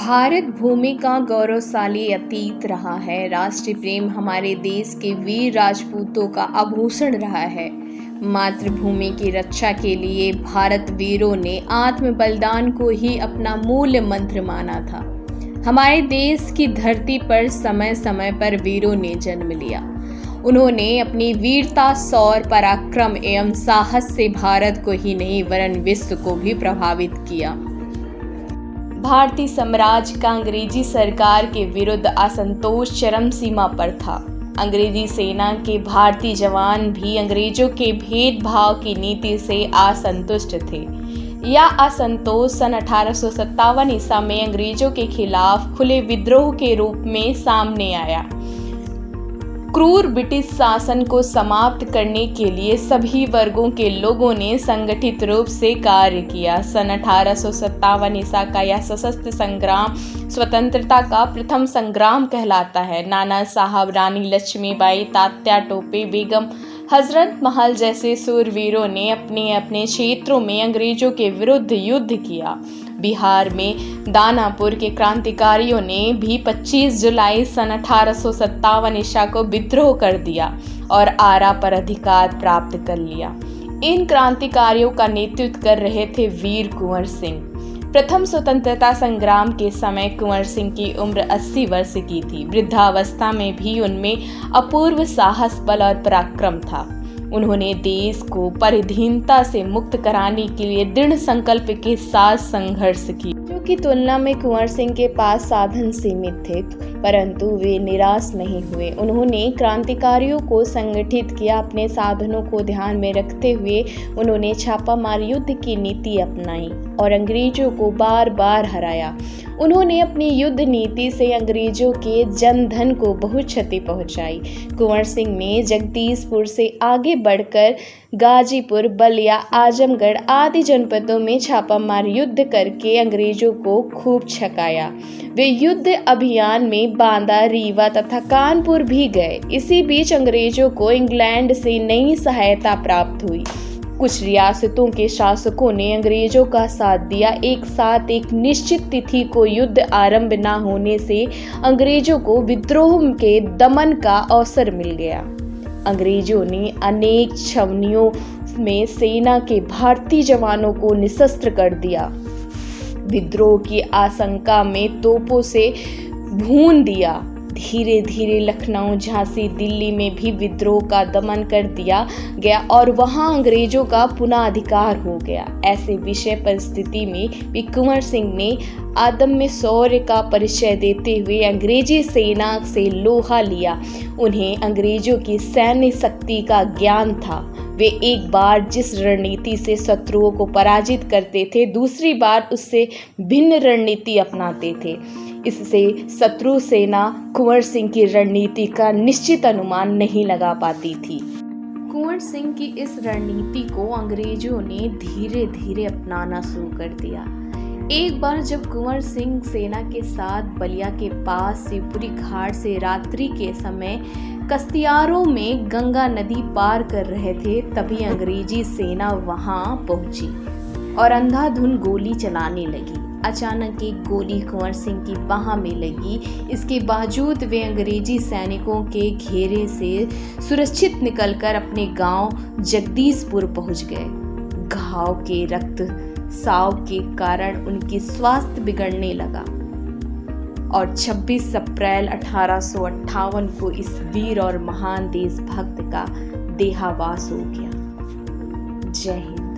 भारत भूमि का गौरवशाली अतीत रहा है। राष्ट्रीय प्रेम हमारे देश के वीर राजपूतों का आभूषण रहा है। मातृभूमि की रक्षा के लिए भारत वीरों ने आत्म बलिदान को ही अपना मूल मंत्र माना था। हमारे देश की धरती पर समय समय पर वीरों ने जन्म लिया। उन्होंने अपनी वीरता, शौर्य, पराक्रम एवं साहस से भारत को ही नहीं वरन विश्व को भी प्रभावित किया। भारतीय साम्राज्य का अंग्रेजी सरकार के विरुद्ध असंतोष चरम सीमा पर था। अंग्रेजी सेना के भारतीय जवान भी अंग्रेजों के भेदभाव की नीति से असंतुष्ट थे। यह असंतोष सन 1857 ईसा में अंग्रेजों के खिलाफ खुले विद्रोह के रूप में सामने आया। क्रूर ब्रिटिश शासन को समाप्त करने के लिए सभी वर्गों के लोगों ने संगठित रूप से कार्य किया। सन 1857 ईसा का यह सशस्त्र संग्राम स्वतंत्रता का प्रथम संग्राम कहलाता है। नाना साहब, रानी लक्ष्मीबाई, तात्या टोपे, बेगम हजरत महल जैसे सूरवीरों ने अपने अपने क्षेत्रों में अंग्रेजों के विरुद्ध युद्ध किया। बिहार में दानापुर के क्रांतिकारियों ने भी 25 जुलाई सन 1857 ईसा को विद्रोह कर दिया और आरा पर अधिकार प्राप्त कर लिया। इन क्रांतिकारियों का नेतृत्व कर रहे थे वीर कुंवर सिंह। प्रथम स्वतंत्रता संग्राम के समय कुंवर सिंह की उम्र 80 वर्ष की थी। वृद्धावस्था में भी उनमें अपूर्व साहस, बल और पराक्रम था। उन्होंने देश को पराधीनता से मुक्त कराने के लिए दृढ़ संकल्प के साथ संघर्ष किया। की तुलना में कुंवर सिंह के पास साधन सीमित थे, परंतु वे निराश नहीं हुए। उन्होंने क्रांतिकारियों को संगठित किया। अपने साधनों को ध्यान में रखते हुए उन्होंने छापामार युद्ध की नीति अपनाई और अंग्रेजों को बार बार हराया। उन्होंने अपनी युद्ध नीति से अंग्रेजों के जनधन को बहुत क्षति पहुंचाई। कुंवर सिंह ने जगदीशपुर से आगे बढ़कर गाजीपुर, बलिया, आजमगढ़ आदि जनपदों में छापामार युद्ध करके अंग्रेजों को खूब छकाया। वे युद्ध अभियान में बांदा, रीवा तथा कानपुर भी गए। इसी बीच अंग्रेजों को इंग्लैंड से नई सहायता प्राप्त हुई। कुछ रियासतों के शासकों ने अंग्रेजों का साथ दिया। एक साथ एक निश्चित तिथि को युद्ध आरंभ न होने से अंग्रेजों को विद्रोह के दमन का अवसर मिल गया। अंग्रेजों ने अनेक छावनियों में सेना के भारतीय जवानों को निशस्त्र कर दिया। विद्रोह की आशंका में तोपों से भून दिया। धीरे धीरे लखनऊ, झांसी, दिल्ली में भी विद्रोह का दमन कर दिया गया और वहां अंग्रेजों का पुनः अधिकार हो गया। ऐसे विषय परिस्थिति में भी कुंवर सिंह ने अदम्य शौर्य का परिचय देते हुए अंग्रेजी सेना से लोहा लिया। उन्हें अंग्रेजों की सैन्य शक्ति का ज्ञान था। वे एक बार जिस रणनीति से शत्रुओं को पराजित करते थे, दूसरी बार उससे भिन्न रणनीति अपनाते थे। इससे शत्रु सेना कुंवर सिंह की रणनीति का निश्चित अनुमान नहीं लगा पाती थी। कुंवर सिंह की इस रणनीति को अंग्रेजों ने धीरे धीरे अपनाना शुरू कर दिया। एक बार जब कुंवर सिंह सेना के साथ बलिया के पास शिवपुरी घाट से रात्रि के समय कस्तियारों में गंगा नदी पार कर रहे थे, तभी अंग्रेजी सेना वहां पहुंची और अंधाधुंध गोली चलाने लगी। अचानक एक गोली कुंवर सिंह की बाह में लगी। इसके बावजूद वे अंग्रेजी सैनिकों के घेरे से सुरक्षित निकलकर अपने गांव जगदीशपुर पहुंच गए। घाव के रक्तस्राव के कारण उनकी स्वास्थ्य बिगड़ने लगा और 26 अप्रैल 1858 को इस वीर और महान देशभक्त का देहावास हो गया। जय हिंद।